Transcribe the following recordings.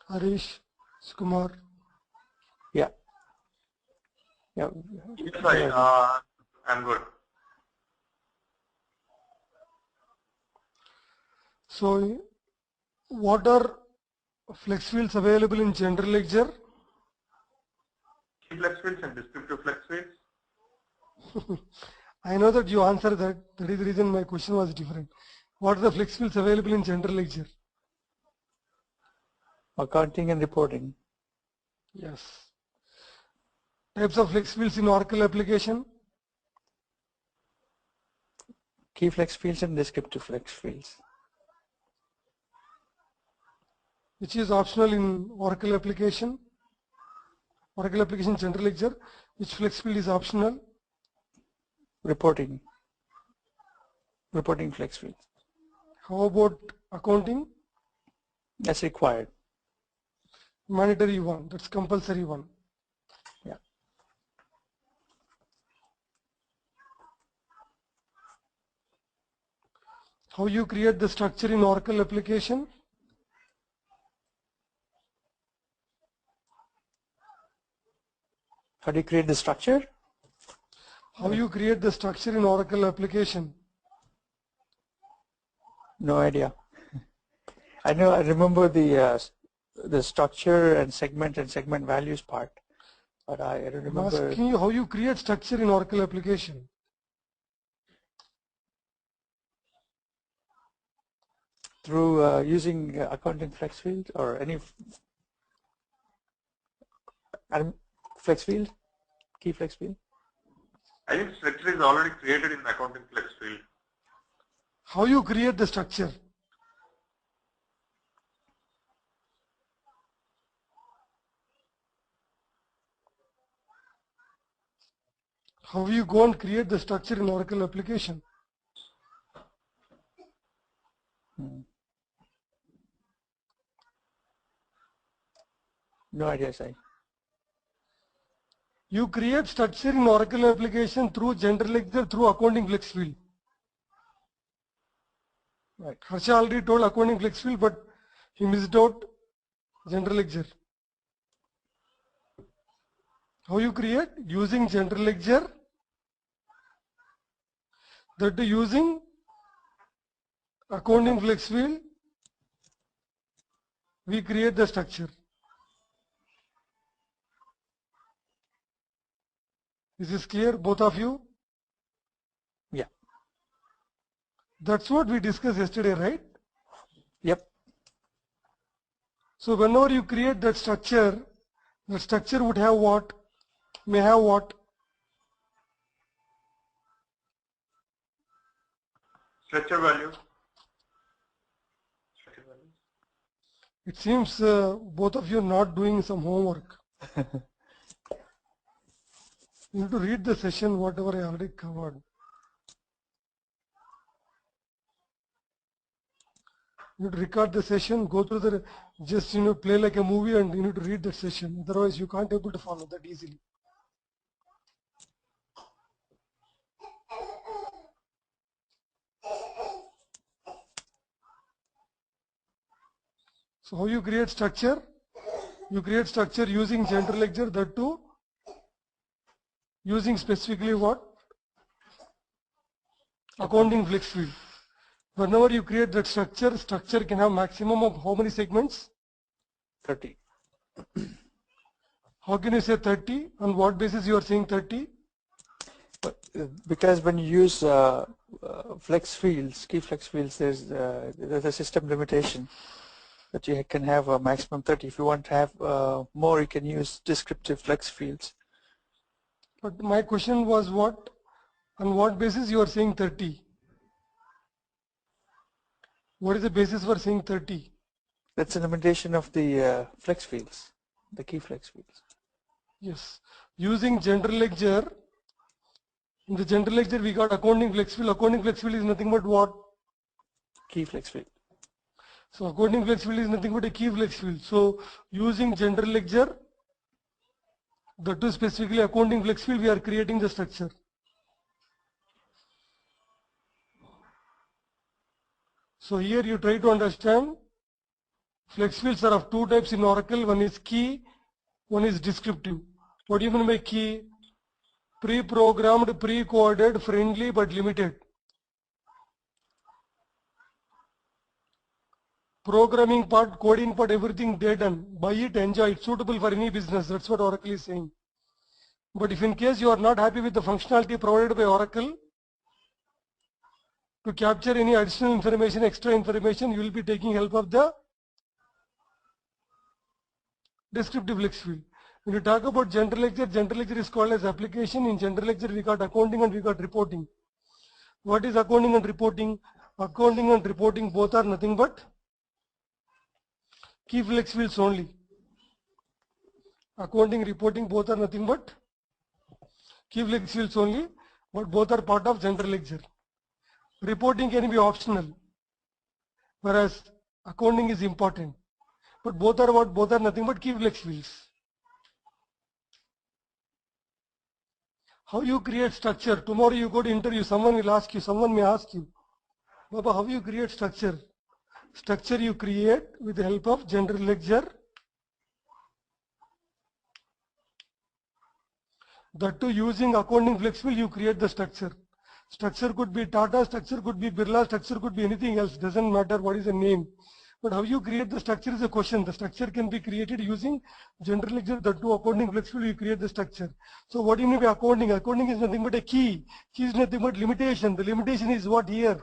Harish, Kumar. Yeah. Yeah. Yes, I'm good. So, what are flex fields available in general ledger? Key flex fields and descriptive flex fields. I know that you answered that. That is the reason my question was different. What are the flex fields available in general ledger? Accounting and reporting. Yes. Types of flex fields in Oracle application? Key flex fields and descriptive flex fields. Which is optional in Oracle application? Oracle application general ledger. Which flex field is optional? Reporting. Reporting flex fields. How about accounting? That's required. Mandatory one. That's compulsory one. Yeah. How you create the structure in Oracle application? How do you create the structure? How you create the structure in Oracle application? No idea. I remember the structure and segment values part, but I don't remember. I'm asking you how you create structure in Oracle application. Through using accounting flex field or any flex field, key flex field. I think structure is already created in the accounting flex field. How you create the structure? How you go and create the structure in Oracle application? No idea, Sai. You create structure in Oracle application through general ledger, through accounting flex field. Right. Harsha already told accounting flex field, but he missed out general ledger. How you create? Using general ledger, that using accounting flex field, we create the structure. Is this clear, both of you? Yeah. That's what we discussed yesterday, right? Yep. So whenever you create that structure, the structure would have what? May have what? Structure value. It seems both of you not doing some homework. You need to read the session, whatever I already covered. You need to record the session, go through the, just play like a movie, and you need to read that session. Otherwise you can't able to follow that easily. So how you create structure? You create structure using general ledger, that too using specifically what? Accounting flex field. Whenever you create that structure, structure can have maximum of how many segments? 30. How can you say 30? On what basis you are saying 30? But, because when you use flex fields, key flex fields, there's a system limitation that you can have a maximum 30. If you want to have more, you can use descriptive flex fields. But my question was what? On what basis you are saying 30? What is the basis for saying 30? That's a limitation of the flex fields, the key flex fields. Yes. Using general ledger, in the general ledger we got accounting flex field. Accounting flex field is nothing but what? Key flex field. So accounting flex field is nothing but a key flex field. So using general ledger, that is specifically accounting flex field, we are creating the structure. So here you try to understand Flex fields are of two types in Oracle. One is key, one is descriptive. What do you mean by key? Pre-programmed, pre-coded, friendly but limited. Programming part, coding part, everything they done. Buy it, enjoy it, suitable for any business. That's what Oracle is saying. But if in case you are not happy with the functionality provided by Oracle, to capture any additional information, extra information, you will be taking help of the descriptive flex field. When you talk about general ledger is called as application. In general ledger, we got accounting and we got reporting. What is accounting and reporting? Accounting and reporting both are nothing but key flex fields only. Accounting, reporting both are nothing but key flex fields only, but both are part of general ledger. Reporting can be optional, whereas accounting is important. But both are what? Both are nothing but key flex fields. How you create structure? Tomorrow you go to interview, someone will ask you, someone may ask you, Baba, how you create structure? Structure you create with the help of general ledger. That too, using accounting flex field, you create the structure. Structure could be Tata, structure could be Birla, structure could be anything else. Doesn't matter what is the name. But how you create the structure is a question. The structure can be created using general ledger. That too, accounting flex field, you create the structure. So what do you mean by accounting? Accounting is nothing but a key. Key is nothing but limitation. The limitation is what here?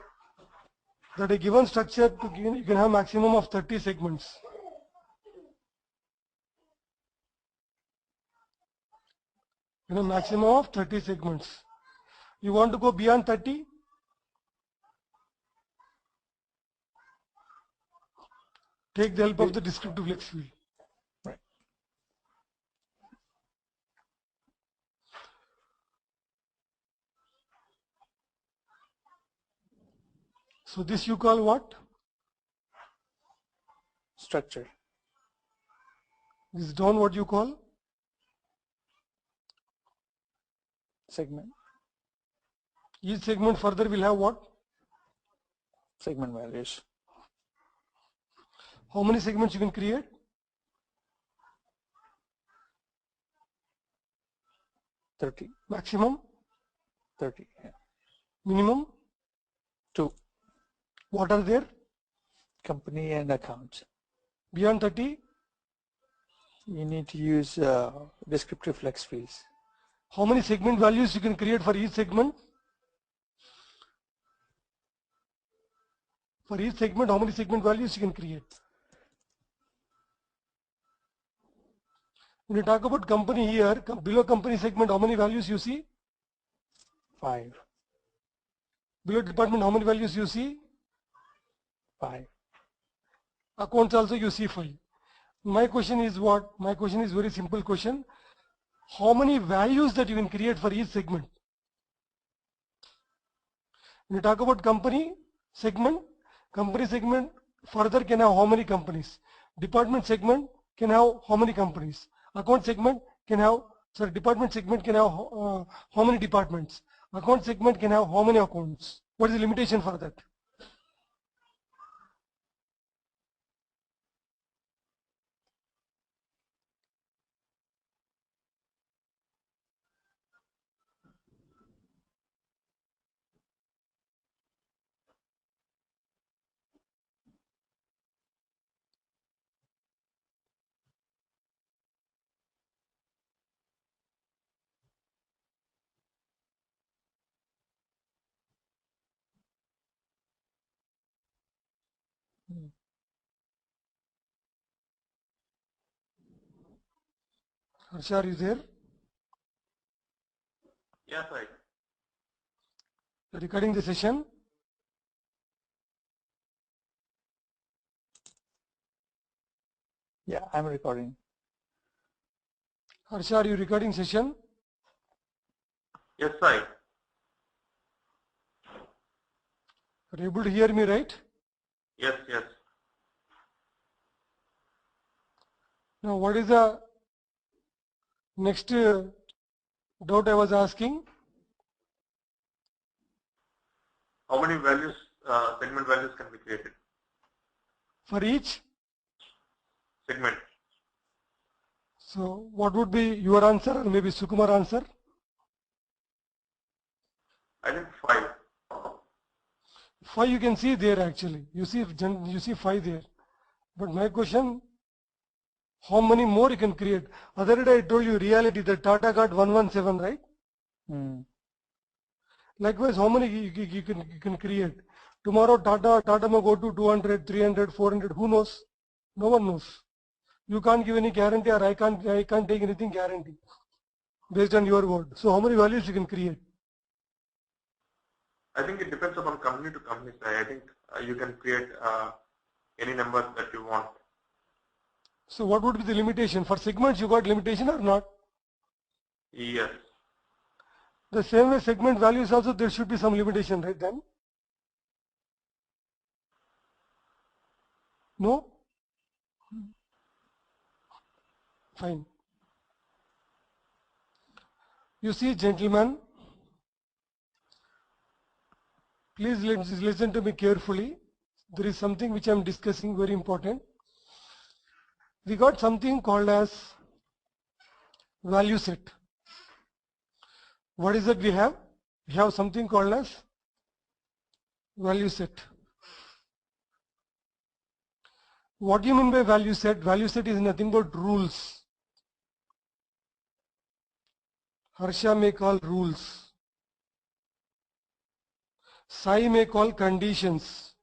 That a given structure, you can have maximum of 30 segments. You know, maximum of 30 segments. You want to go beyond 30? Take the help of the descriptive flex field. Right. So this you call what? Structure. This down what you call? Segment. Each segment further will have what? Segment values. How many segments you can create? $30. Maximum? 30. Yeah. Minimum? 2. What are there? Company and accounts. Beyond 30? You need to use descriptive flex fields. How many segment values you can create for each segment? For each segment, how many segment values you can create? When you talk about company here, below company segment, how many values you see? 5. Below department, how many values you see? 5. Accounts also you see 5. My question is what? My question is very simple question. How many values that you can create for each segment? When you talk about company segment further can have how many companies? Department segment can have how many companies? Account segment can have, department segment can have how many departments? Account segment can have how many accounts? What is the limitation for that? Harsha, are you there? Yes, right. Recording the session. Yeah, I'm recording. Harsha, are you recording session? Yes, right. Are you able to hear me right? Yes, yes. Now what is the next doubt I was asking? How many values, segment values can be created? For each segment. So what would be your answer, or maybe Sukumar answer? I think 5. 5 you can see there actually. You see 5 there. But my question, how many more you can create? Other day I told you reality that Tata got 117, right? Likewise, how many you can create? Tomorrow Tata may go to 200, 300, 400. Who knows? No one knows. You can't give any guarantee, or I can't take anything guarantee based on your word. So how many values you can create? I think it depends upon company to company. I think you can create any number that you want. So what would be the limitation? For segments you got limitation or not? Yes. The same way segment values also there should be some limitation, right then? No? Fine. You see, gentlemen, please listen to me carefully. There is something which I am discussing, very important. We got something called as value set. What is that we have? We have something called as value set. What do you mean by value set? Value set is nothing but rules. Harsha may call rules. Sai may call conditions.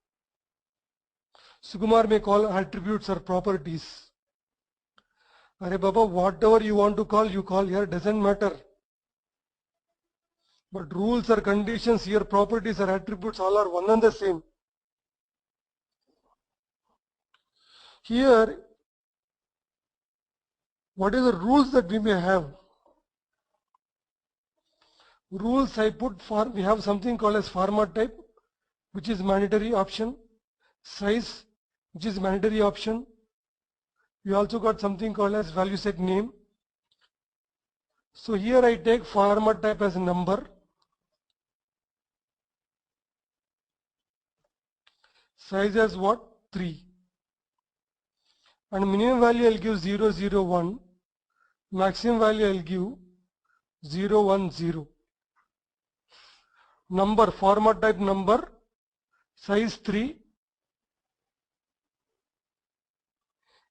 Sukumar may call attributes or properties. Arey Baba, whatever you want to call, you call here, doesn't matter. But rules or conditions here, properties or attributes, all are one and the same. Here, what are the rules that we may have? Rules I put for, we have something called as format type, which is mandatory option. Size, which is mandatory option. We also got something called as value set name. So here I take format type as a number. Size as what? 3. And minimum value I'll give 0, 0, 1. Maximum value I'll give 0, 1, 0. Number, format type number, size 3.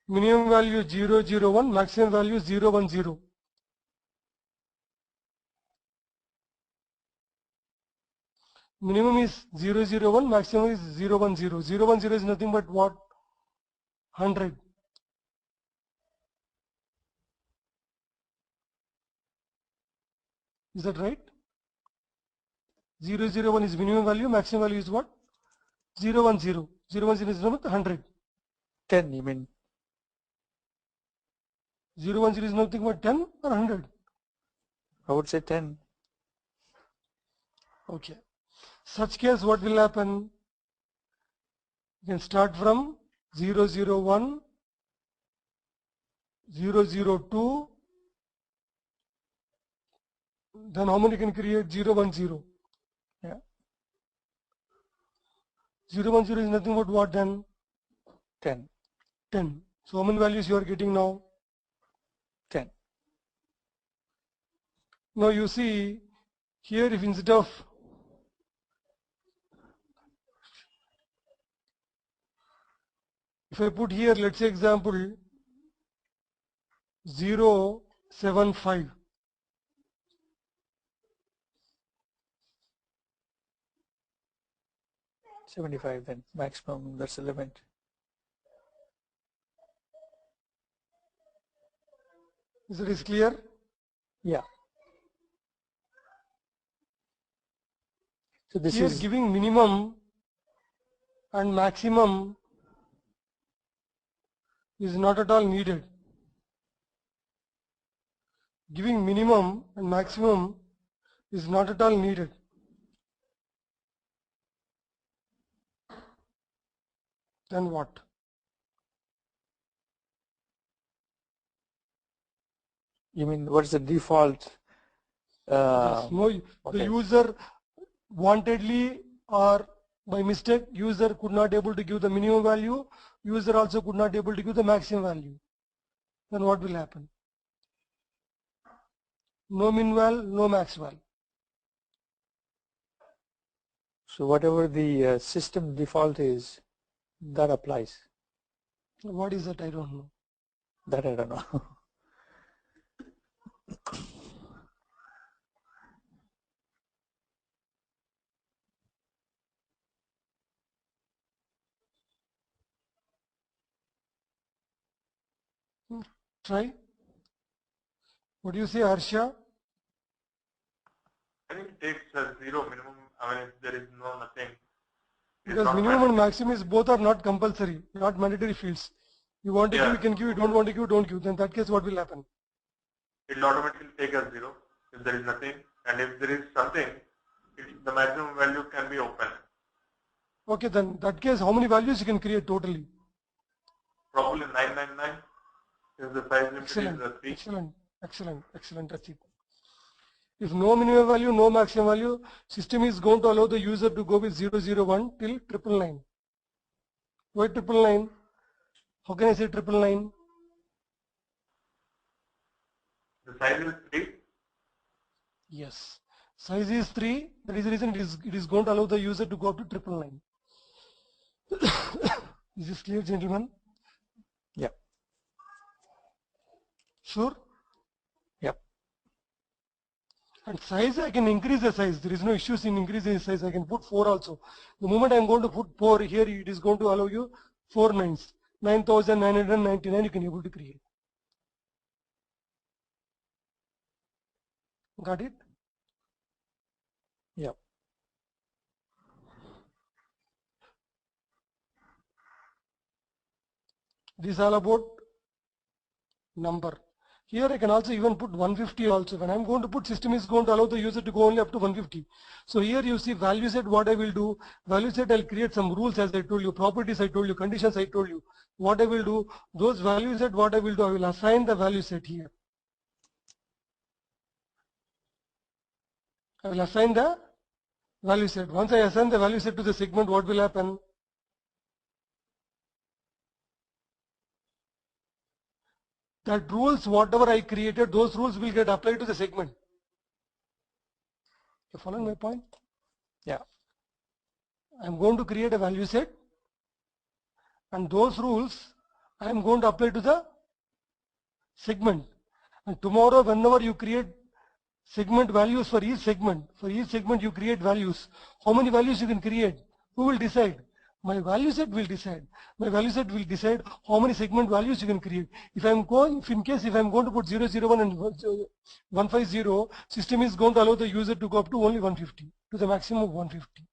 Minimum value 0, 0, 1, maximum value 0, 1, 0. Minimum is 0, 0, 1, maximum is 0, 1, 0. 0, 1, 0 is nothing but what? 100. Is that right? 0, 0, 1 is minimum value, maximum value is what? 0, 1, 0. 0, 1, 0 is nothing but 100. 10, you mean? 0, 1, 0 is nothing but 10 or 100? I would say 10. Okay. Such case, what will happen? You can start from 0, 0, 1, 0, 0, 2. Then how many can create? 0, 1, 0. Yeah. 0, 1, 0 is nothing but what then? 10. 10. So how many values you are getting now? 10. Now you see here, if instead of if I put here, let's say example 0, 7, 5. $75 then, maximum, that's the limit. Is it clear? Yeah. So this Here is giving minimum and maximum is not at all needed. Giving minimum and maximum is not at all needed. Then what? You mean what's the default? Yes, no, the okay. user wantedly or by mistake, user could not able to give the minimum value, user also could not able to give the maximum value. Then what will happen? No min val, no max val. So whatever the system default is, that applies. What is that? I don't know. That I don't know. Try. What do you say, Harsha? I think it takes a zero minimum. I mean, if there is no nothing. It's Because not minimum and mandatory. maximum is both are not compulsory, not mandatory fields. You want to give, Yeah. you can give. You don't want to give, don't give. Then in that case, what will happen? It will automatically take as zero if there is nothing, and if there is something, the maximum value can be open. Okay, then in that case, how many values you can create totally? Probably 999. If the size limit Excellent, is 3. excellent, excellent, excellent. That's it. If no minimum value, no maximum value, system is going to allow the user to go with 001 till 999. Why 999? How can I say 999? The size is 3. Yes. Size is 3. That is the reason it is going to allow the user to go up to 999. Is this clear, gentlemen? Yeah. Sure? Yep. And size, I can increase the size. There is no issues in increasing the size. I can put 4 also. The moment I am going to put 4 here, it is going to allow you 4 nines. 9,999 you can able to create. Got it? Yep. This is all about number. Here I can also even put 150 also. When I'm going to put, system is going to allow the user to go only up to 150. So here you see value set, what I will do, value set I'll create some rules as I told you, properties I told you, conditions I told you. What I will do, those value set, what I will do, I will assign the value set here. I will assign the value set. Once I assign the value set to the segment, what will happen? That rules, whatever I created, those rules will get applied to the segment. You following my point? Yeah. I'm going to create a value set, and those rules I am going to apply to the segment. And tomorrow, whenever you create segment values for each segment you create values. How many values you can create? Who will decide? My value set will decide. My value set will decide how many segment values you can create. If I'm going, if in case if I'm going to put 001 and 150, system is going to allow the user to go up to only 150, to the maximum of 150.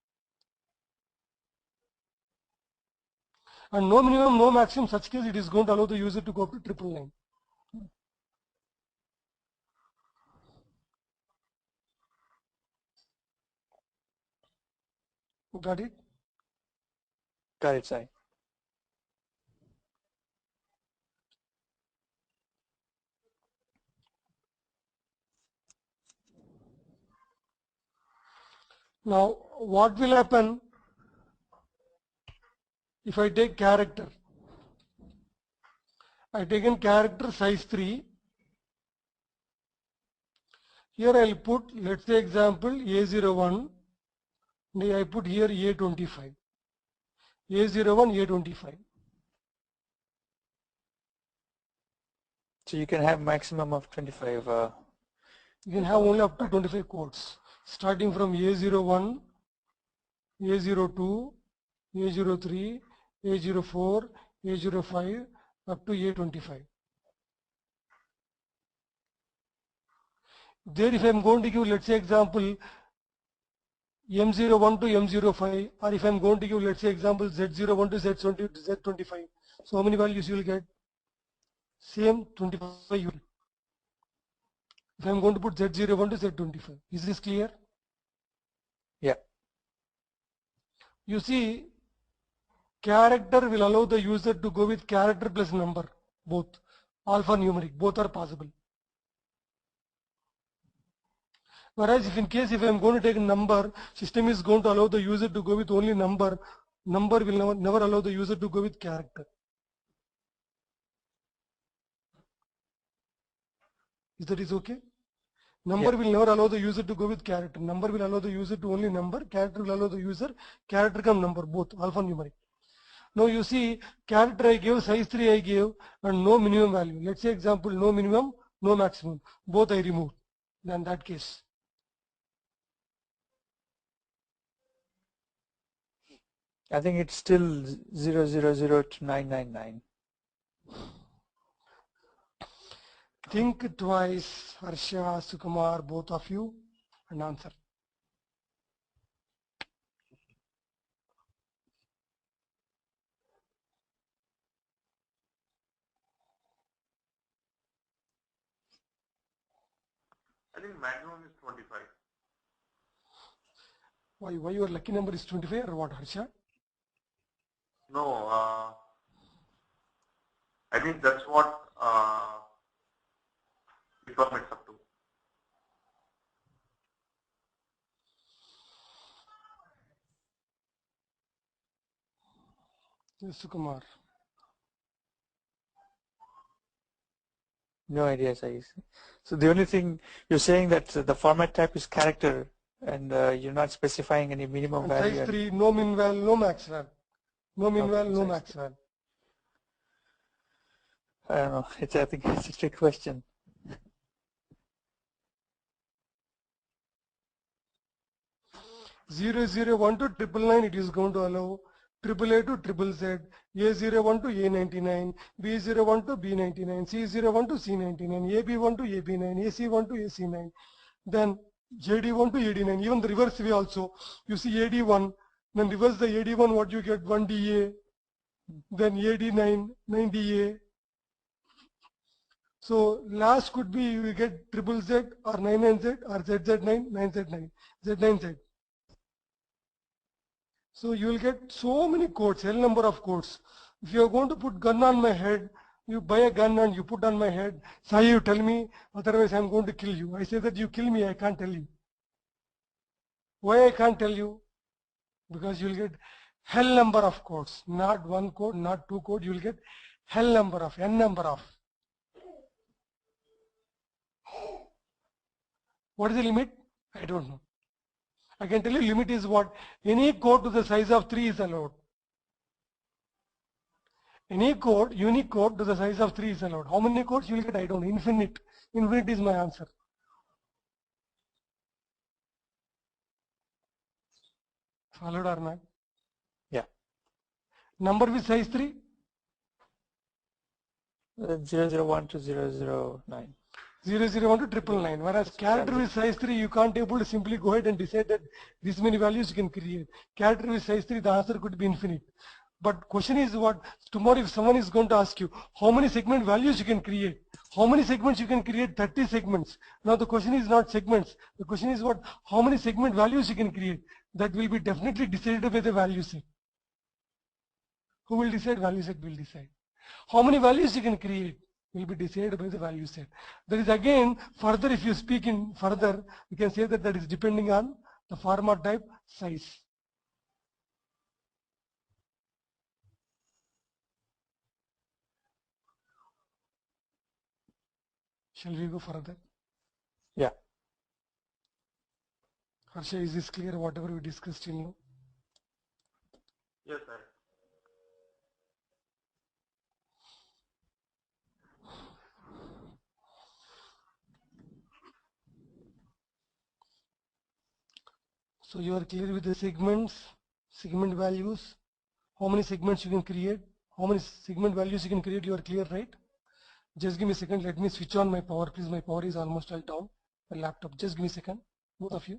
And no minimum, no maximum, such case it is going to allow the user to go up to 999. Got it? Got it, Sai. Now, what will happen if I take character? I taken character size 3. Here I'll put, let's say example A01, and I put here A25. A01, A25. So you can have maximum of 25. You can have only up to 25 codes, starting from A01, A02, A03, A04, A05, up to A25. There if I am going to give, let's say example, M01 to M05, or if I am going to give, let's say example, Z01 to Z20 to Z25. So how many values you will get? Same 25 you will. If I am going to put Z01 to Z25. Is this clear? Yeah. You see, character will allow the user to go with character plus number, both. Alphanumeric, both are possible. Whereas if in case if I am going to take a number, system is going to allow the user to go with only number. Number will never allow the user to go with character. Is that is okay? Number will never allow the user to go with character. Number will allow the user to only number. Character will allow the user. Character come number, both alphanumeric. Now you see, character I gave, size 3 I gave, and no minimum value. Let's say example, no minimum, no maximum. Both I remove. Then that case. I think it's still 000 to 999. Think twice, Harsha, Sukumar, both of you, and answer. I think maximum is 25. Why your lucky number is 25 or what, Harsha? No, I think that's what it permits up to. Yes, Sukumar. No idea, size. So the only thing you're saying that the format type is character, and you're not specifying any minimum And value. size 3, no min val, no max val. No min val, no size max val. I don't know. I think it's a trick question. Zero zero one to 999, it is going to allow triple A to triple Z, A01 to A99, B01 to B99, C01 to C99, AB1 to AB9, AC1 to AC9, then JD1 to AD9, even the reverse way also. You see AD1, then reverse the AD1, what you get, 1DA, then AD9, 9DA. So last could be you get triple Z or 99Z or ZZ9, 9Z9, Z9Z. So you will get so many codes, L number of codes. If you are going to put gun on my head, you buy a gun and you put on my head, Sai, you tell me, otherwise I am going to kill you. I say that you kill me, I can't tell you. Why I can't tell you? Because you will get hell number of codes, not one code, not two code, you will get hell number of, n number of. What is the limit? I don't know. I can tell you limit is what? Any code to the size of 3 is allowed. Any code, unique code to the size of 3 is allowed. How many codes you will get? I don't know. Infinite. Infinite is my answer. Followed or not? Yeah. Number with size 3? 001 to 009. 001 to 999. Whereas character with size 3, you can't able to simply go ahead and decide that this many values you can create. Character with size 3, the answer could be infinite. But question is what, tomorrow if someone is going to ask you, how many segment values you can create? How many segments you can create? 30 segments. Now the question is not segments. The question is what, how many segment values you can create? That will be definitely decided by the value set. Who will decide? Value set will decide. How many values you can create will be decided by the value set. There is again further, if you speak in further, you can say that that is depending on the format type, size. Shall we go further? Yeah. Harsha, is this clear, whatever we discussed till now? Yes, sir. So you are clear with the segments, segment values, how many segments you can create, how many segment values you can create, you are clear, right? Just give me a second, let me switch on my power, please. My power is almost all down, my laptop. Just give me a second, both of you.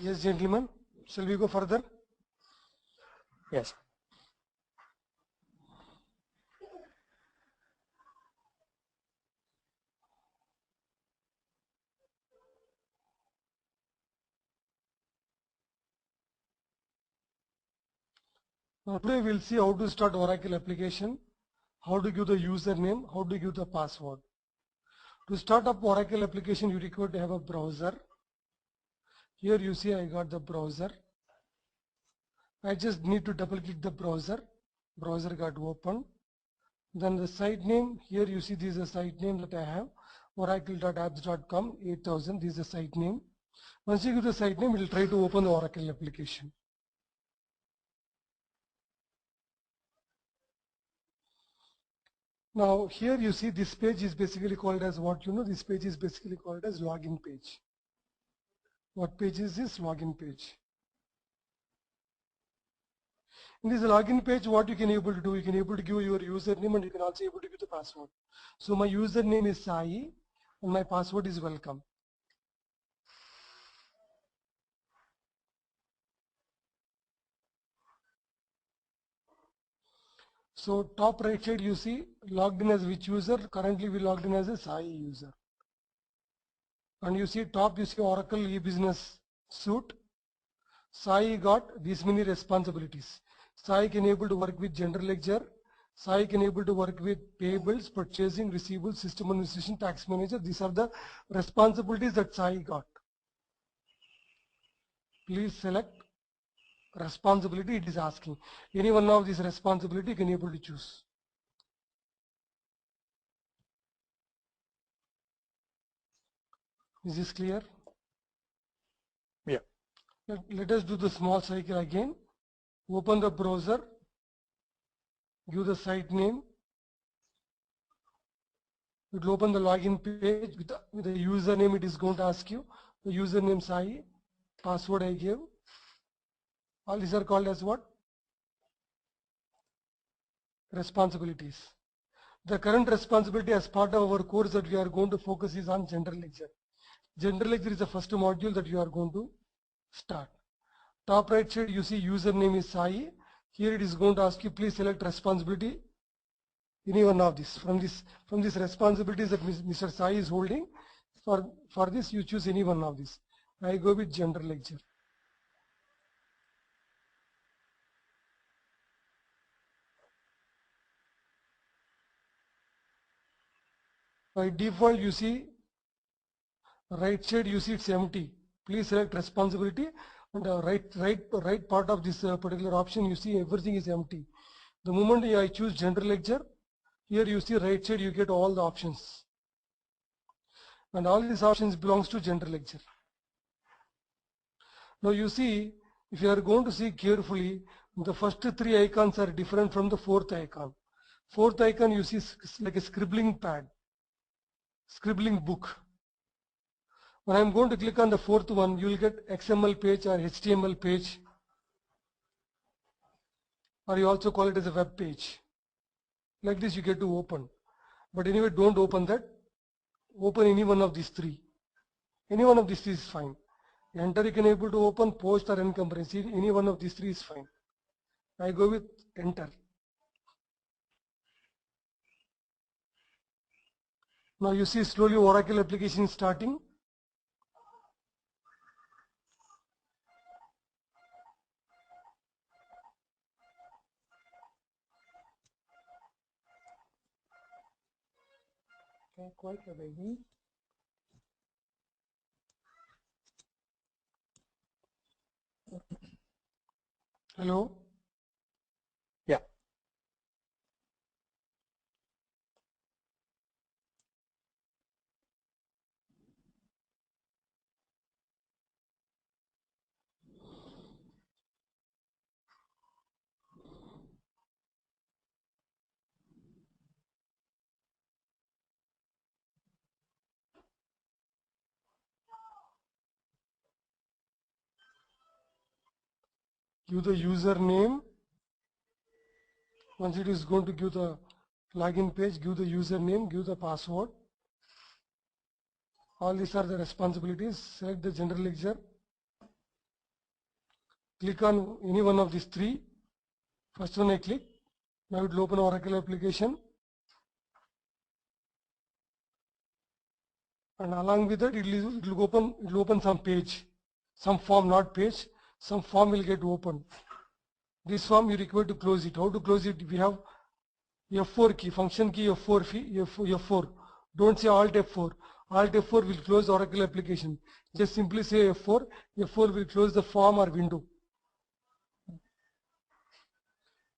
Yes, gentlemen. Shall we go further? Yes. Now today we'll see how to start Oracle application, how to give the username, how to give the password. To start up Oracle application, you require to have a browser. Here you see I got the browser. I just need to double click the browser. Browser got opened. Then the site name, here you see this is a site name that I have, oracle.apps.com 8000, this is the site name. Once you give the site name, it will try to open the Oracle application. Now here you see this page is basically called as what you know, this page is basically called as login page. What page is this? Login page. In this login page, what you can able to do, you can able to give your username and you can also able to give the password. So my username is Sai and my password is welcome. So top right side you see logged in as which user, currently we logged in as a Sai user. And you see top you see Oracle e-business suite. Sai got these many responsibilities. Sai can able to work with general ledger. Sai can able to work with payables, purchasing, receivables, system administration, tax manager. These are the responsibilities that Sai got. Please select responsibility. It is asking. Any one of these responsibility you can able to choose. Is this clear? Yeah. Let us do the small cycle again. Open the browser. Give the site name. It will open the login page with the username. It is going to ask you the username Sai, password I gave. All these are called as what? Responsibilities. The current responsibility as part of our course that we are going to focus is on general ledger. General ledger is the first module that you are going to start. Top right side you see username is Sai. Here it is going to ask you please select responsibility. Any one of this from these responsibilities that Mr. Sai is holding. For this you choose any one of these. I go with general ledger. By default you see right side you see it's empty. Please select responsibility and right part of this particular option you see everything is empty. The moment I choose general ledger, here you see right side you get all the options. And all these options belongs to general ledger. Now you see, if you are going to see carefully, the first three icons are different from the fourth icon. Fourth icon you see like a scribbling pad, scribbling book. When I am going to click on the fourth one, you will get XML page or HTML page, or you also call it as a web page. Like this you get to open. But anyway, don't open that. Open any one of these three. Any one of these three is fine. Enter you can able to open, post or encumbrance. Any one of these three is fine. I go with enter. Now you see slowly Oracle application starting. Quite a baby. Hello? Yeah. Give the username. Once it is going to give the login page, give the username, give the password. All these are the responsibilities. Select the general ledger. click on any one of these three. First one I click. Now it will open Oracle application. And along with that, it will open some page, some form, not page, some form will get opened. This form you require to close it. How to close it? We have F4 key, function key F4. Don't say Alt F4. Alt F4 will close Oracle application. Just simply say F4. F4 will close the form or window.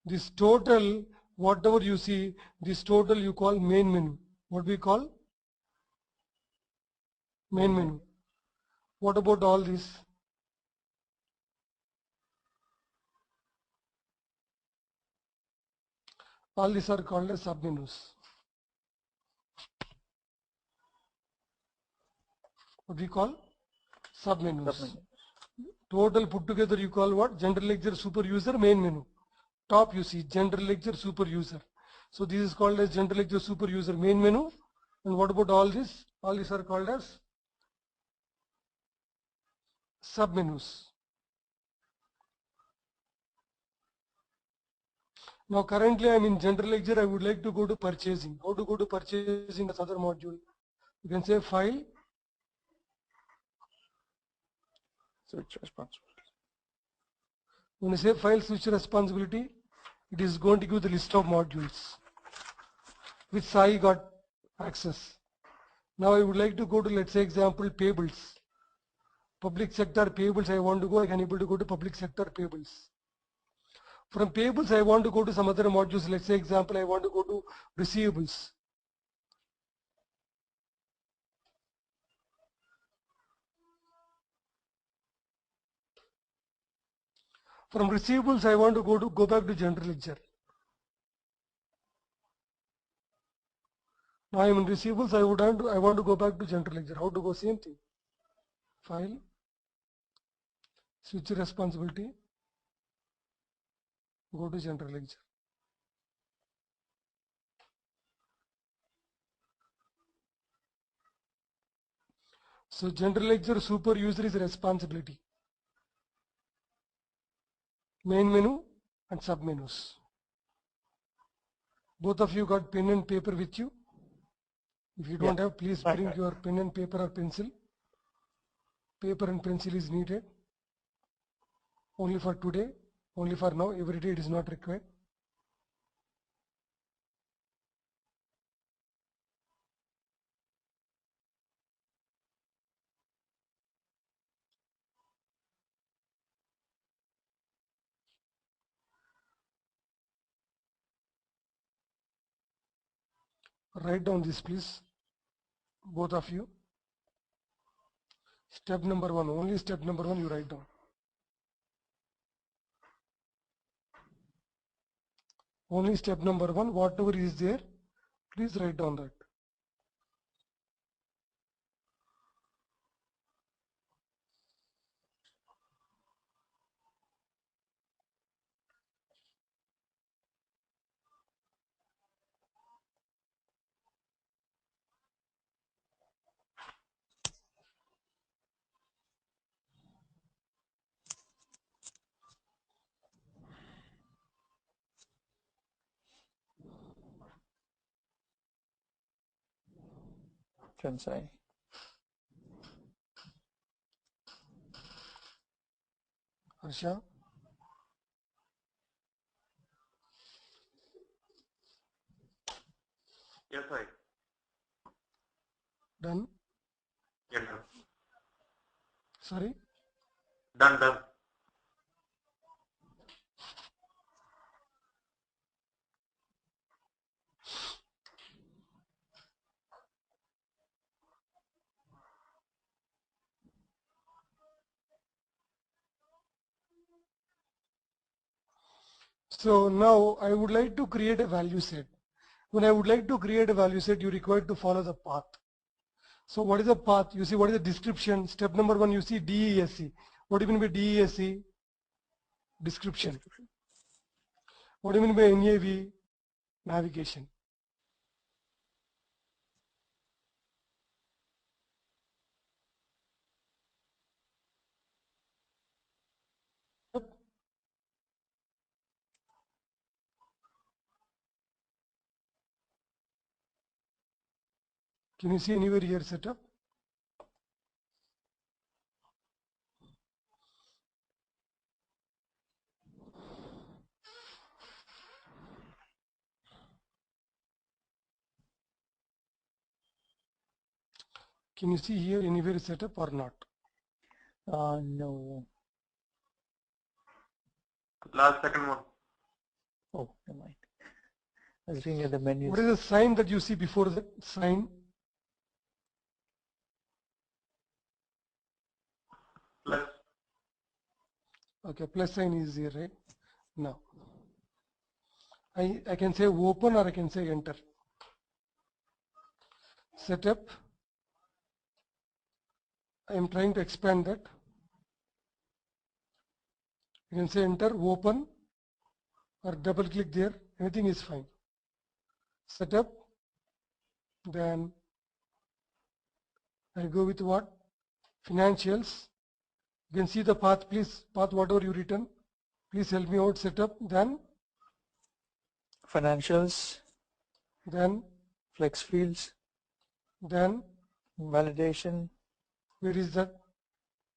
This total, whatever you see, this total you call main menu. What we call? Main menu. What about all this? All these are called as submenus. What we call? Submenus. Total put together you call what? General ledger super user main menu. Top you see general ledger super user. So this is called as general ledger super user main menu. And what about all this? All these are called as submenus. Now currently I am in general ledger. I would like to go to purchasing. How to go to purchasing as other module? You can say file. Switch responsibility. When you say file switch responsibility, it is going to give the list of modules which Sai got access. Now I would like to go to, let's say example, payables. Public sector payables I want to go, I can able to go to public sector payables. From payables I want to go to some other modules, let's say example, I want to go to receivables. From receivables I want to go back to general ledger. Now I am in receivables, I want to go back to general ledger. How to go? Same thing. File, switch responsibility, go to general ledger. So general ledger super user is responsibility. Main menu and submenus. Both of you got pen and paper with you? If you don't have, please bring your pen and paper or pencil. Paper and pencil is needed. Only for today, only for now, every day it is not required. Write down this please, both of you. Step number 1, only step number 1 you write down. Only step number 1, whatever is there, please write down that. Sai. Harsha? Yes, I. Done? Yeah, done. Sorry? Done. So now I would like to create a value set. When I would like to create a value set, you require to follow the path. So what is the path? You see what is the description? Step number 1, you see DESC. What do you mean by DESC? Description. What do you mean by NAV? Navigation. Can you see anywhere here setup? Can you see here anywhere setup or not? No. Last second one. Oh, never mind. I was looking at the menus. What is the sign that you see before that sign? Plus. Okay, plus sign is here, right? Now, I can say open or I can say enter. Setup. I am trying to expand that. You can say enter, open, or double click there. Anything is fine. Setup. Then I go with what? Financials. You can see the path, please. Path whatever you written. Please help me out. Setup. Then Financials, then flex fields, then validation, where is that?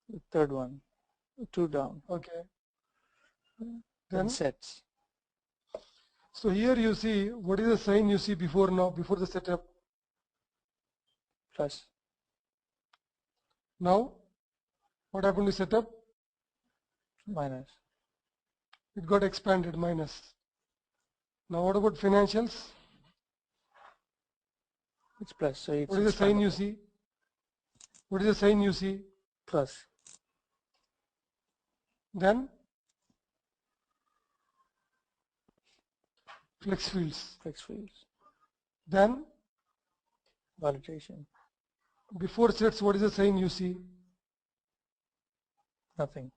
the third one, 2 down, Okay. then Then sets. so here you see what is the sign you see before now, before the setup. Plus. Now what happened to setup? Minus. It got expanded, minus. Now what about financials? It's plus, so it's What is the sign you expandable. see? What is the sign you see? Plus. Then flex fields. Flex fields. Then Validation. before sets, what is the sign you see? Nothing.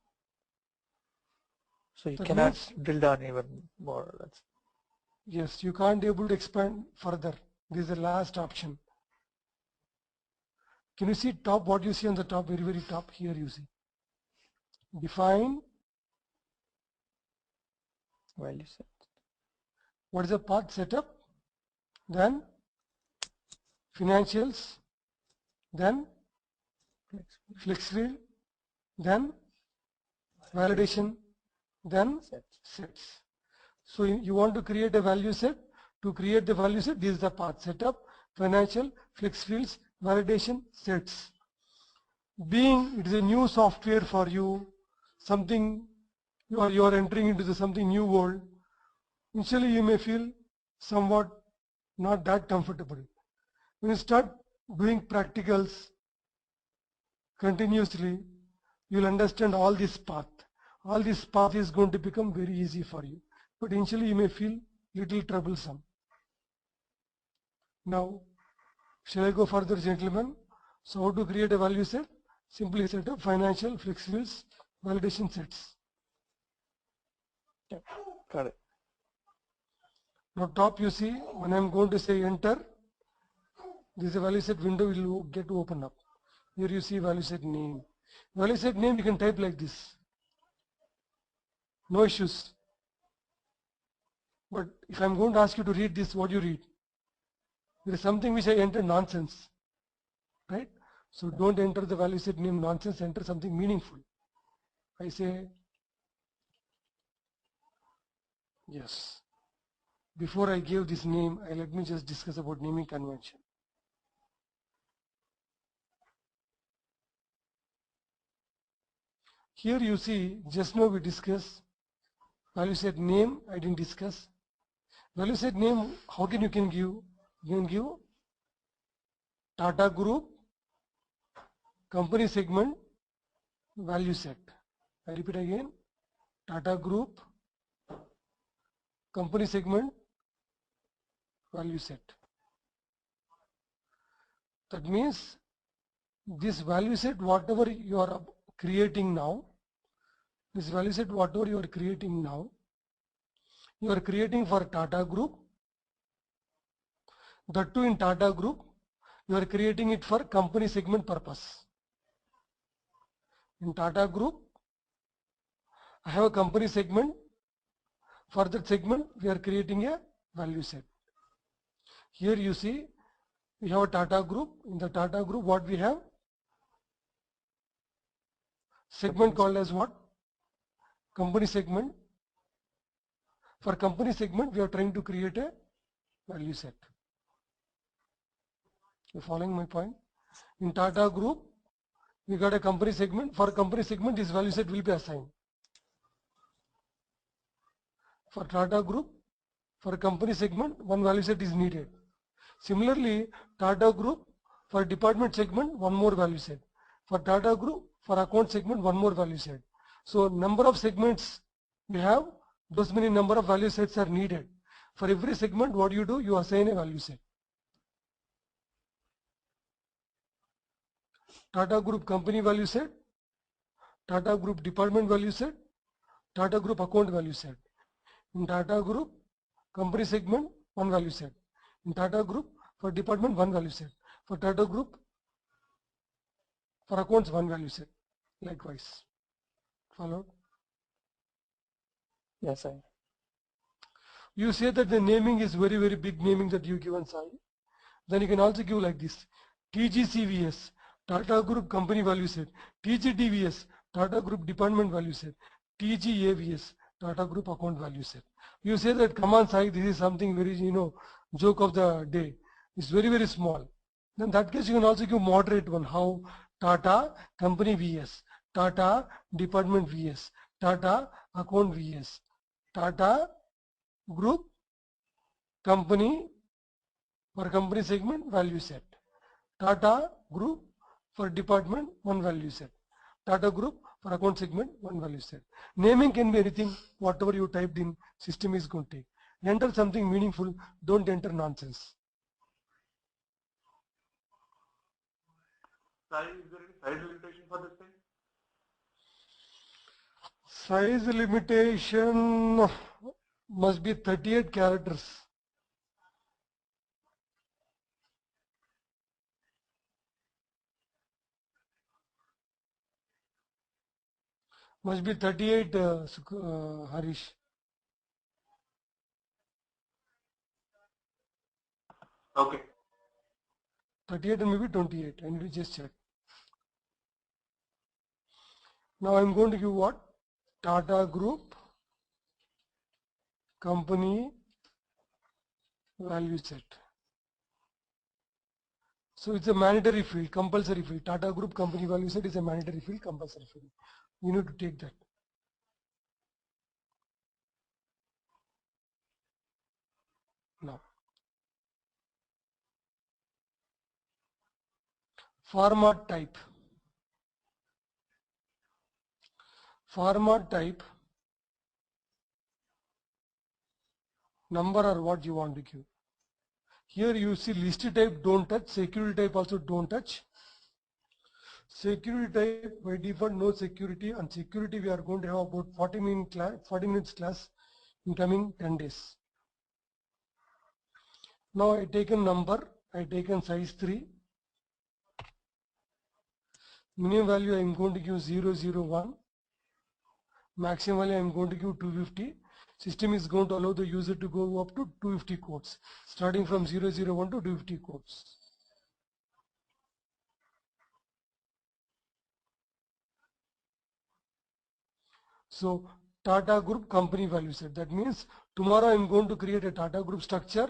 So you That cannot means, drill down even more. That's yes, you can't able to expand further. This is the last option. Can you see top, what you see on the top, very, very top? Here you see. Define. value set. What is the path setup? Then financials. Then Flex field. flex field. Then validation. Then Sets. sets. So you want to create a value set. To create the value set, this is the path setup, financial, flex fields, validation, sets. Being it is a new software for you, something you are entering into the something new world. Initially you may feel somewhat not that comfortable. When you start doing practicals continuously, you'll understand all this path. All this path is going to become very easy for you. But initially you may feel little troublesome. Now, shall I go further, gentlemen? So how to create a value set? Simply set up financial, flex fields, validation sets. Yep. Got it. Now top you see, when I'm going to say enter, this is a value set window will get to open up. Here you see value set name. Value set name you can type like this. No issues. But if I'm going to ask you to read this, what do you read? There is something which I entered nonsense. Right? So don't enter the value set name nonsense, enter something meaningful. I say, yes. Before I give this name, let me just discuss about naming convention. Here you see, just now we discussed value set name, I didn't discuss. Value set name, how can you give? You can give Tata Group, company segment, value set. I repeat again, Tata Group, company segment, value set. That means this value set, whatever you are creating now, this value set, whatever you are creating now, you are creating for Tata Group. That too in Tata Group, you are creating it for company segment purpose. In Tata Group, I have a company segment. For that segment, we are creating a value set. Here you see, We have a Tata Group. In the Tata Group, what we have? Segment called as what? Company segment. For company segment, we are trying to create a value set. You following my point? In Tata Group, we got a company segment. For company segment, this value set will be assigned. For Tata Group, for company segment, one value set is needed. Similarly, Tata Group, for department segment, one more value set. For Tata Group, for account segment, one more value set. So number of segments we have, those many number of value sets are needed. For every segment, what you do? You assign a value set. Tata Group company value set, Tata Group department value set, Tata Group account value set. In Tata Group, company segment, one value set. In Tata Group, for department, one value set. For Tata Group, for accounts, one value set. Likewise. Followed? Yes, I. You say that the naming is very, very big naming that you given Sai. Then you can also give like this. TGCVS, Tata Group company value set. TGDVS, Tata Group department value set. TGAVS, Tata Group account value set. You say that, come on Sai, this is something very, joke of the day. It's very, very small. Then that case you can also give moderate one. How? Tata company VS, Tata department VS, Tata account VS, Tata Group company for company segment value set, Tata Group for department one value set, Tata Group for account segment one value set. Naming can be anything, whatever you typed in, system is going to take. Enter something meaningful, don't enter nonsense. Sai, is there any size limitation for this thing? Size limitation must be 38 characters. Must be 38, Harish. Okay. 38 and maybe 28. I need to just check. Now I'm going to give what? Tata Group company value set. So it's a mandatory field, compulsory field. Tata Group company value set is a mandatory field, compulsory field. You need to take that. Now, format type. Format type, number or what you want to give. Here you see list type don't touch, security type also don't touch. Security type by default no security, and security we are going to have about 40 minutes class in coming 10 days. Now I taken number, I taken size 3. Minimum value I am going to give 001. Maximum value I am going to give 250. System is going to allow the user to go up to 250 codes, starting from 001 to 250 codes. So Tata Group company value set. That means tomorrow I am going to create a Tata Group structure.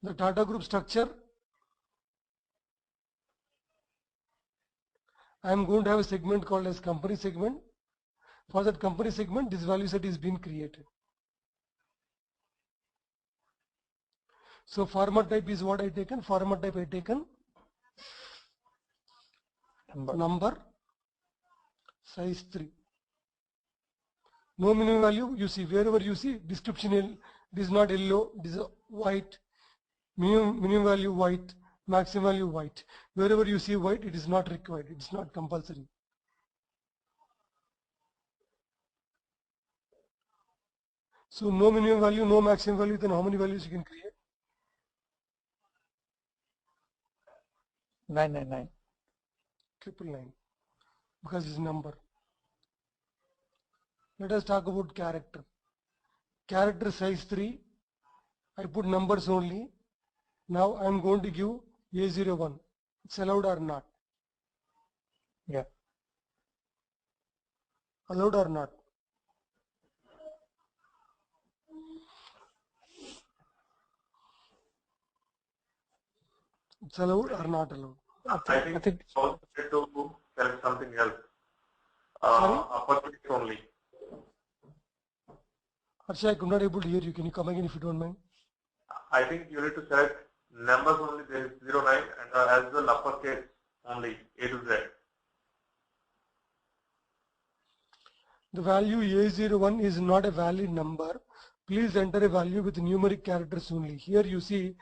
The Tata Group structure, I am going to have a segment called as company segment. For that company segment, this value set is being created. So format type is what I taken. Format type I taken number size 3. No minimum value. You see wherever you see description, this is not yellow, this is white. Minimum value white, maximum value white. Wherever you see white, it is not required. It is not compulsory. So no minimum value, no maximum value, then how many values you can create? 999. 999, because it's number. Let us talk about character. Character size 3. I put numbers only. Now I'm going to give A01. It's allowed or not? Yeah. Allowed or not? It's allowed or not allowed? I think also try to select something else. Sorry? Uppercase only. Harsha, I could not able to hear you. Can you come again if you don't mind? I think you need to select numbers only. There is 09 and as well uppercase only A to Z. The value A01 is not a valid number. Please enter a value with numeric characters only. Here you see,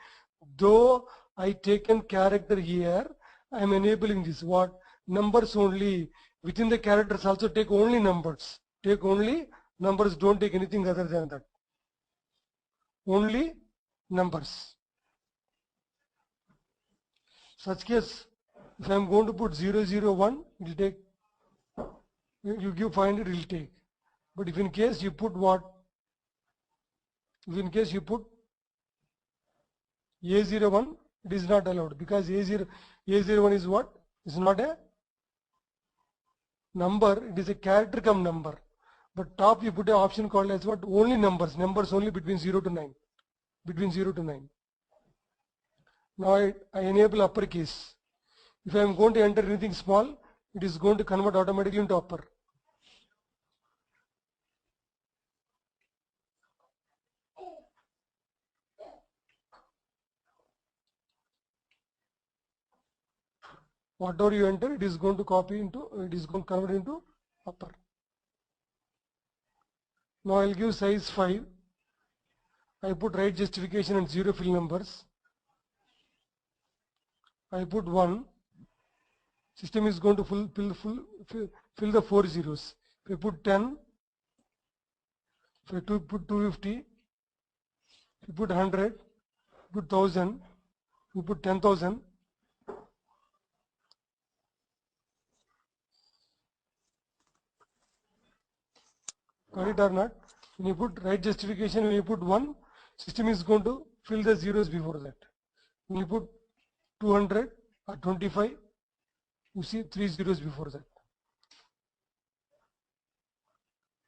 though I taken character here, I am enabling this. What? Numbers only. Within the characters also take only numbers. Take only numbers, don't take anything other than that. Only numbers. Such case, if I am going to put 001, it will take, you give 500, it will take. But if in case you put what? If in case you put A01, it is not allowed because A01 is what? It's not a number, it is a character come number. But top you put an option called as what? Only numbers. Numbers only between 0 to 9. Between 0 to 9. Now I enable uppercase. If I am going to enter anything small, it is going to convert automatically into upper. Whatever you enter, it is going to copy into, it is going to convert into upper. Now I'll give size 5. I put right justification and 0 fill numbers. I put 1. System is going to fill the 4 zeros. If I put 10, if I put 250, if you put 100, put 1000, you put 10,000. Got it or not? When you put right justification, when you put 1, system is going to fill the zeros before that. When you put 200 or 25, you see 3 zeros before that.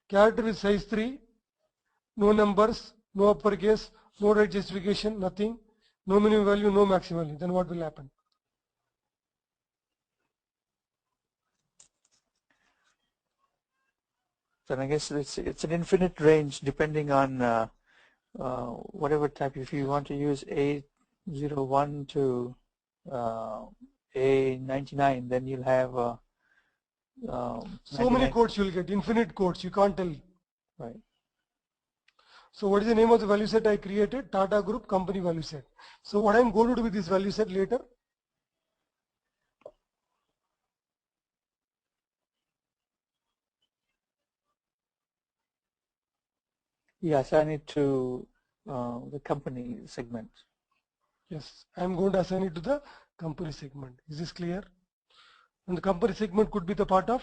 Character is size 3, no numbers, no uppercase, no right justification, nothing, no minimum value, no maximum value. Then what will happen? So I guess it's an infinite range depending on whatever type. If you want to use A01 to A99, then you'll have so many codes you will get, infinite codes, you can't tell. Right. So what is the name of the value set I created? Tata Group Company Value Set. So what I am going to do with this value set later? Yeah, assign it to the company segment. Yes, I am going to assign it to the company segment. Is this clear? And the company segment could be the part of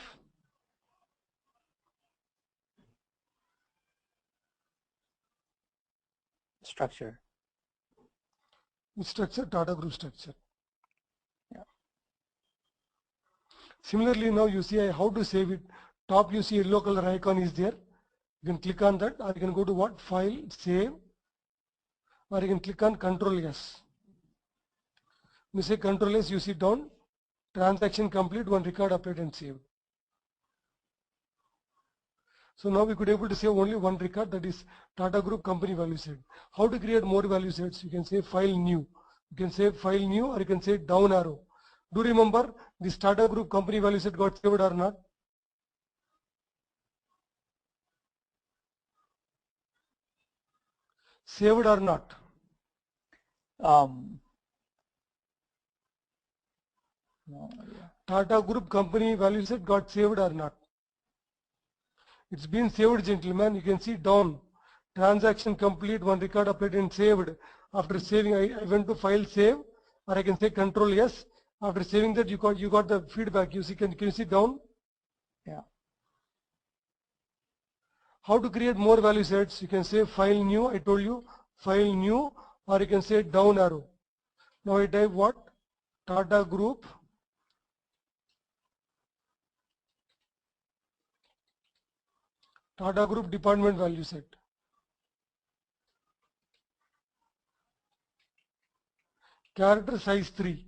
Structure. structure, Tata Group structure. Yeah. Similarly, now you see how to save it. Top you see yellow color icon is there. You can click on that, or you can go to what? File, save, or you can click on Control S. When you say Control S, you see down, transaction complete, one record update and saved. So now we could able to save only one record, that is Tata Group Company Value Set. How to create more value sets? You can say File New. You can say File New, or you can say down arrow. Do remember this Tata Group Company Value Set got saved or not? Saved or not? No, yeah. Tata Group Company Value Set got saved or not? It's been saved, gentlemen. You can see down. Transaction complete, one record updated and saved. After saving, I went to file save, or I can say Control S. After saving that, you got the feedback. You see, can you see down? Yeah. How to create more value sets? You can say File New. I told you File New, or you can say down arrow. Now I type what? Tata Group department value set. Character size 3.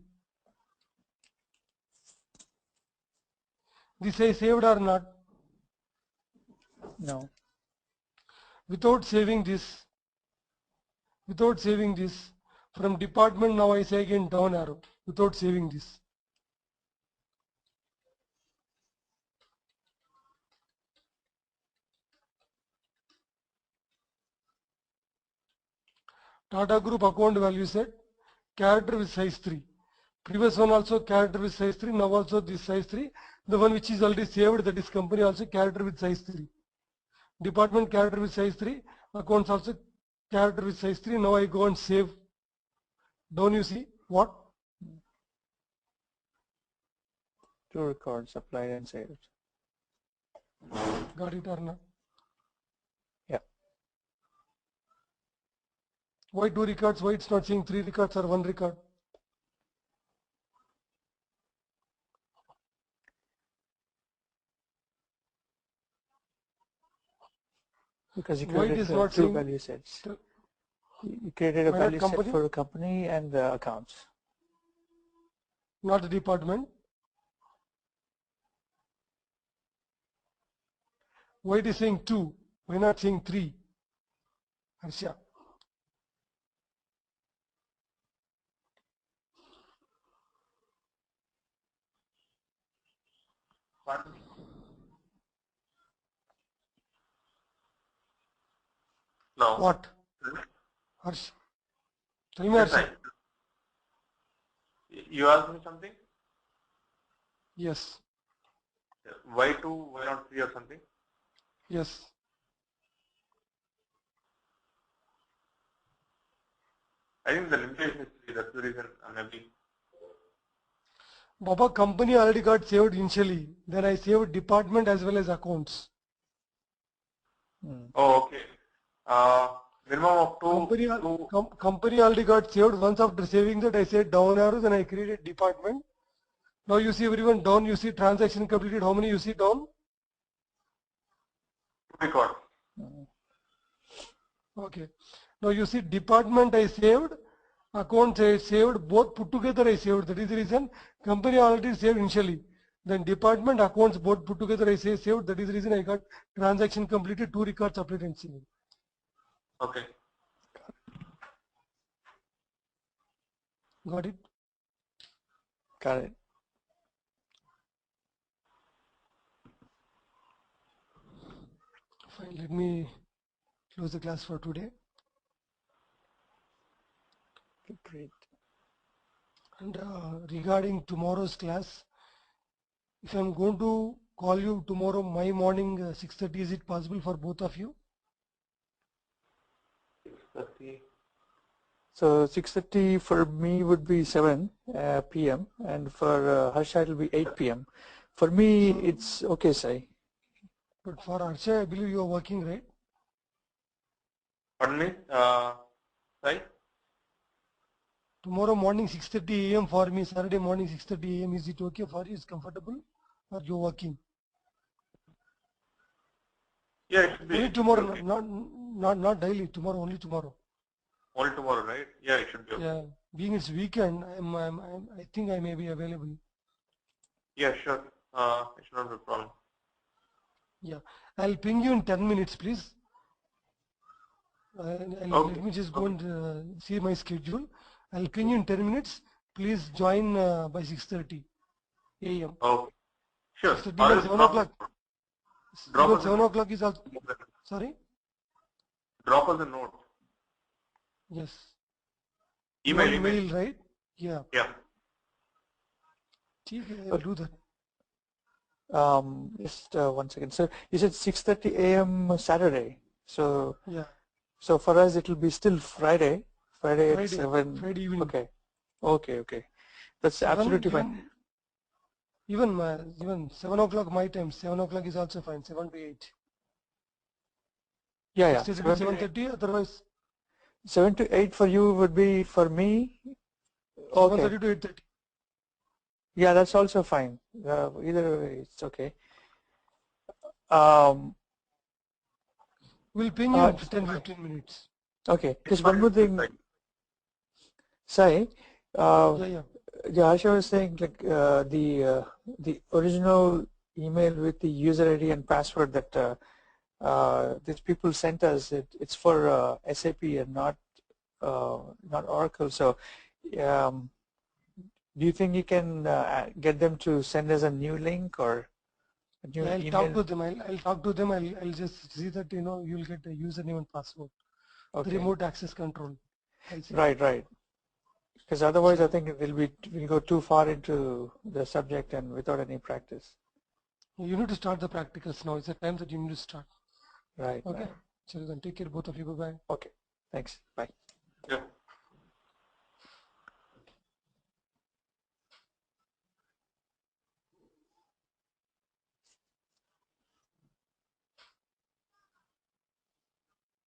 This I saved or not? No. Without saving this, from department now I say again down arrow, without saving this. Tata Group account value set, character with size 3. Previous one also character with size 3, now also this size 3. The one which is already saved, that is company, also character with size 3. Department character with size 3, accounts also character with size 3. Now I go and save. Down you see what? 2 records applied and saved. Got it or not? Yeah. Why 2 records? Why it's not saying 3 records or 1 record? Because you Why it created is not 2 saying value sets. You created a why not value set company? for the company and the accounts. Not the department. Why it is saying 2? Why not saying 3? Harsha. Pardon? No. What? Harsh. Tell me, Yes, Harsha. you asked me something? Yes. Why 2, why not 3 or something? Yes. I think the limitation is 3, that's the reason maybe. Baba, company already got saved initially. Then I saved department as well as accounts. Oh, okay. Minimum of 2. Company already got saved. Once after saving that, I said down arrow, then I created department. Now you see everyone down, you see transaction completed. How many you see down? 2 records. Okay. Now you see department I saved, accounts I saved, both put together I saved. That is the reason company already saved initially. Then department, accounts both put together I saved. That is the reason I got transaction completed, 2 records updated and saved. Okay. Got it? Got it. Fine, let me close the class for today. Great. And regarding tomorrow's class, if I'm going to call you tomorrow, my morning 6:30, is it possible for both of you? 6:30. So 6:30 for me would be 7 p.m. and for Harsha it will be 8 p.m. For me, it's okay, Sai. But for Harsha, I believe you are working, right? Pardon me? Right? Tomorrow morning 6:30 a.m. for me, Saturday morning 6:30 a.m. Is it okay for you? Is comfortable? Or you're working? Yeah, it should be. Only It should be tomorrow, okay. not daily. Tomorrow, only tomorrow. Only tomorrow, right? Yeah, it should be okay. Yeah, being it's weekend, I think I may be available. Yeah, sure. It should not be a problem. Yeah, I'll ping you in 10 minutes, please. Okay. Let me just go and see my schedule. I'll ping you in 10 minutes. Please join by 6:30 a.m. Okay. Sure. 6:30 Or even else 7 o'clock. drop Even us a 7 note. o'clock is also. Sorry? Drop us a note. Yes. You Email, want email. mail, right? Yeah. Yeah. Okay, I'll do that. Just 1 second. So you said 6:30 a.m. Saturday. So Yeah. so for us it will be still Friday. Friday at Friday, 7. Friday evening. Okay. Okay. That's 7, absolutely fine. even 7 o'clock my time. 7 o'clock is also fine. 7 to 8. Yeah. 6:30 to 7:30. Otherwise, 7 to 8 for you would be for me. Okay. 7:30 to 8:30. Yeah, that's also fine. Either way, it's okay. Um, We'll ping you in 10-15 minutes. okay, just one more thing, Sai. Yeah, yeah. Yeah, Asha was saying like the original email with the user ID and password that these people sent us, it's for SAP and not Oracle. So, um, do you think you can get them to send us a new link or a new Yeah, I'll email? talk to them. I'll talk to them. I'll just see that you'll get the username and password. Okay. The remote access control. I'll see. Right, right. Because otherwise, I think we'll go too far into the subject and without any practice. You need to start the practicals now. It's the time that you need to start. Right. Okay. Right. So then take care, both of you. Bye bye. Okay. Thanks. Bye.